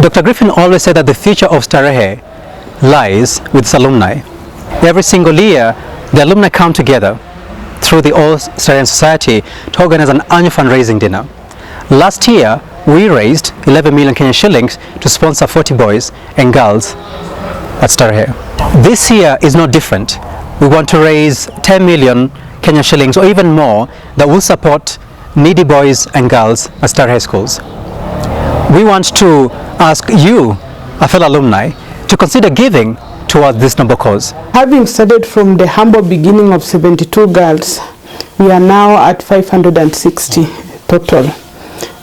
Dr. Griffin always said that the future of Starehe lies with its alumni. Every single year, the alumni come together through the Old Starehians Society to organize an annual fundraising dinner. Last year, we raised 11 million Kenyan shillings to sponsor 40 boys and girls at Starehe. This year is no different. We want to raise 10 million Kenyan shillings or even more that will support needy boys and girls at Starehe schools. We want to ask you, a fellow alumni, to consider giving towards this noble cause. Having started from the humble beginning of 72 girls, we are now at 560 total.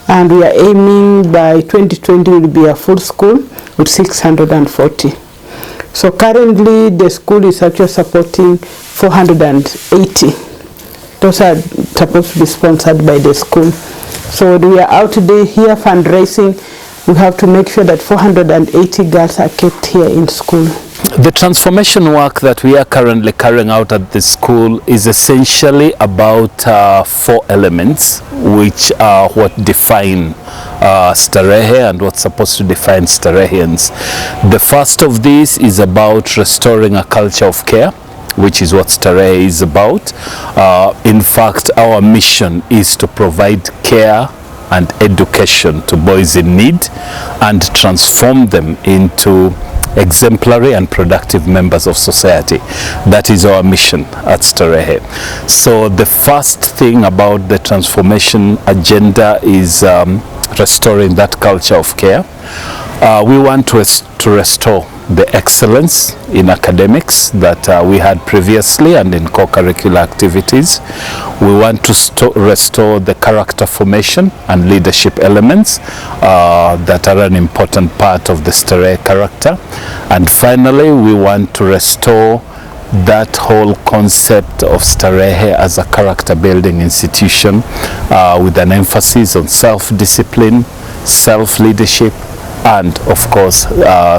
And we are aiming by 2020 will be a full school with 640. So currently the school is actually supporting 480. Those are supposed to be sponsored by the school. So we are out today here fundraising. We have to make sure that 480 girls are kept here in school. The transformation work that we are currently carrying out at the school is essentially about 4 elements, which are what define Starehe and what's supposed to define Starehians. The first of these is about restoring a culture of care, which is what Starehe is about. In fact, our mission is to provide care and education to boys in need and transform them into exemplary and productive members of society. That is our mission at Starehe. So the first thing about the transformation agenda is restoring that culture of care. We want to restore the excellence in academics that we had previously and in co-curricular activities. We want to restore the character formation and leadership elements that are an important part of the Starehe character. And finally, we want to restore that whole concept of Starehe as a character building institution with an emphasis on self-discipline, self-leadership, and of course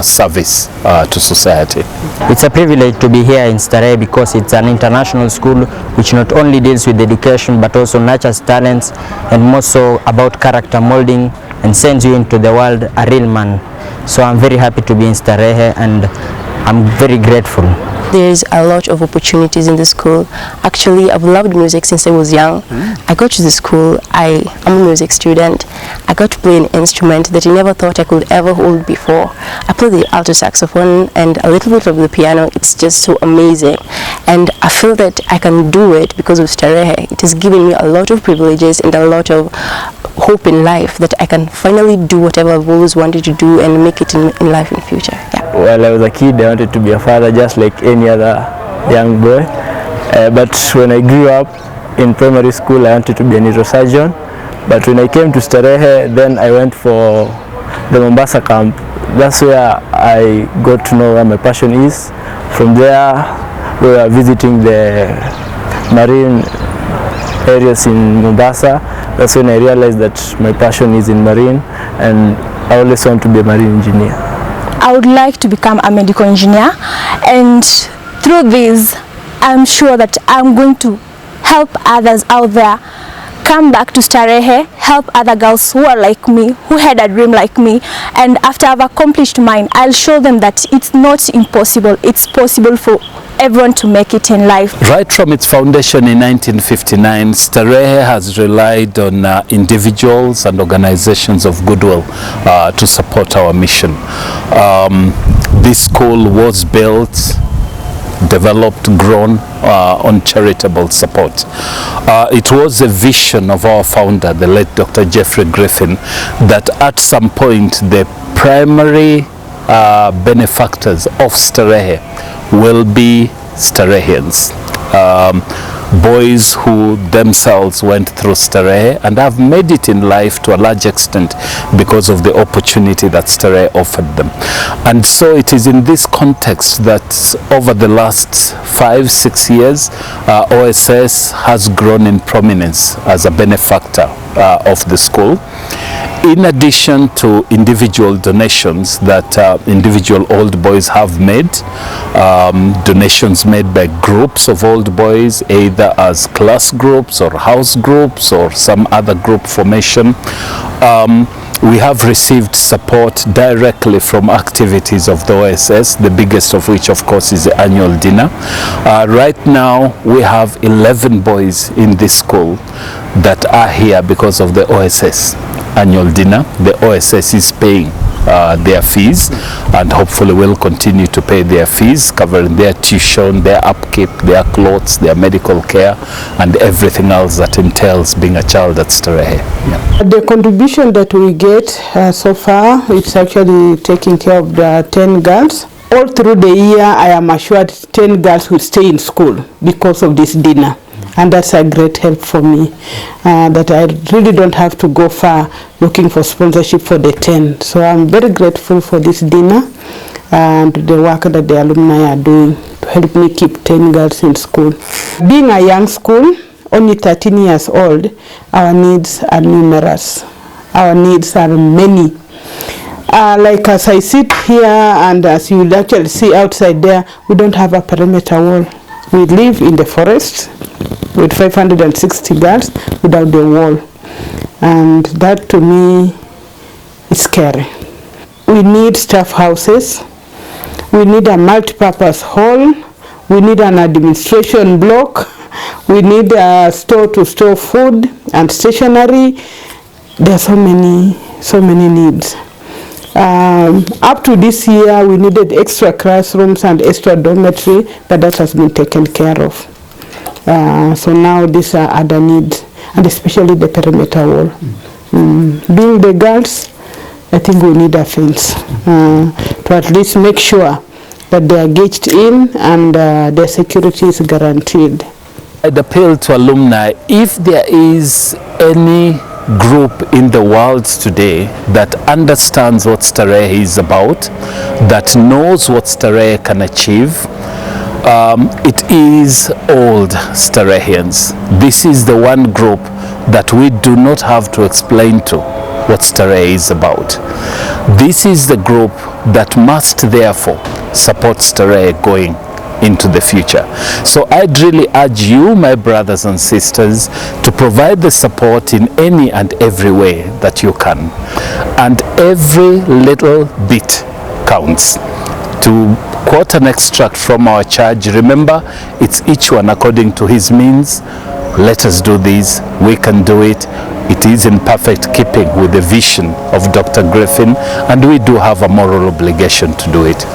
service to society. It's a privilege to be here in Starehe because it's an international school which not only deals with education but also nurtures talents and more so about character molding and sends you into the world a real man. So I'm very happy to be in Starehe and I'm very grateful. There's a lot of opportunities in the school. Actually, I've loved music since I was young. I got to the school, I'm a music student. I got to play an instrument that I never thought I could ever hold before. I play the alto saxophone and a little bit of the piano. It's just so amazing. And I feel that I can do it because of Starehe. It has given me a lot of privileges and a lot of hope in life that I can finally do whatever I've always wanted to do and make it in life in future. Yeah. While I was a kid, I wanted to be a father just like any other young boy. But when I grew up in primary school, I wanted to be a neurosurgeon. But when I came to Starehe, then I went for the Mombasa camp. That's where I got to know where my passion is. From there, we were visiting the marine areas in Mombasa. That's when I realized that my passion is in marine and I always want to be a marine engineer. I would like to become a medical engineer, and through this I'm sure that I'm going to help others out there come back to Starehe, help other girls who are like me, who had a dream like me, and after I've accomplished mine, I'll show them that it's not impossible, it's possible for everyone to make it in life. Right from its foundation in 1959, Starehe has relied on individuals and organizations of goodwill to support our mission. This school was built, developed, grown on charitable support. It was a vision of our founder, the late Dr. Jeffrey Griffin, that at some point the primary benefactors of Starehe will be Starehians. Boys who themselves went through Starehe and have made it in life to a large extent because of the opportunity that Starehe offered them. And so it is in this context that over the last 5-6 years, OSS has grown in prominence as a benefactor of the school. In addition to individual donations that individual old boys have made, donations made by groups of old boys, either as class groups or house groups or some other group formation, We have received support directly from activities of the OSS, the biggest of which of course is the annual dinner. Right now we have 11 boys in this school that are here because of the OSS annual dinner. The OSS is paying their fees, and hopefully will continue to pay their fees, covering their tuition, their upkeep, their clothes, their medical care, and everything else that entails being a child at Starehe. Yeah. The contribution that we get so far, it's actually taking care of the 10 girls. All through the year, I am assured 10 girls will stay in school because of this dinner. And that's a great help for me, that I really don't have to go far looking for sponsorship for the 10. So I'm very grateful for this dinner and the work that the alumni are doing to help me keep 10 girls in school. Being a young school, only 13 years old, our needs are numerous. Our needs are many. Like as I sit here and as you will actually see outside there, we don't have a perimeter wall. We live in the forest with 560 girls without the wall, and that to me is scary. We need staff houses, we need a multi-purpose hall, we need an administration block, we need a store to store food and stationery. There are so many needs. Up to this year we needed extra classrooms and extra dormitory, but that has been taken care of. So now these are other needs, and especially the perimeter wall. Being the girls, I think we need a fence to at least make sure that they are gauged in and their security is guaranteed. I'd appeal to alumni, if there is any group in the world today that understands what Starehe is about, that knows what Starehe can achieve, it is Old Starehians. This is the one group that we do not have to explain to what Starehe is about. This is the group that must therefore support Starehe going into the future. So I'd really urge you, my brothers and sisters, to provide the support in any and every way that you can. And every little bit counts. To quote an extract from our charge, remember, it's each one according to his means. Let us do this, we can do it. It is in perfect keeping with the vision of Dr. Griffin, and we do have a moral obligation to do it.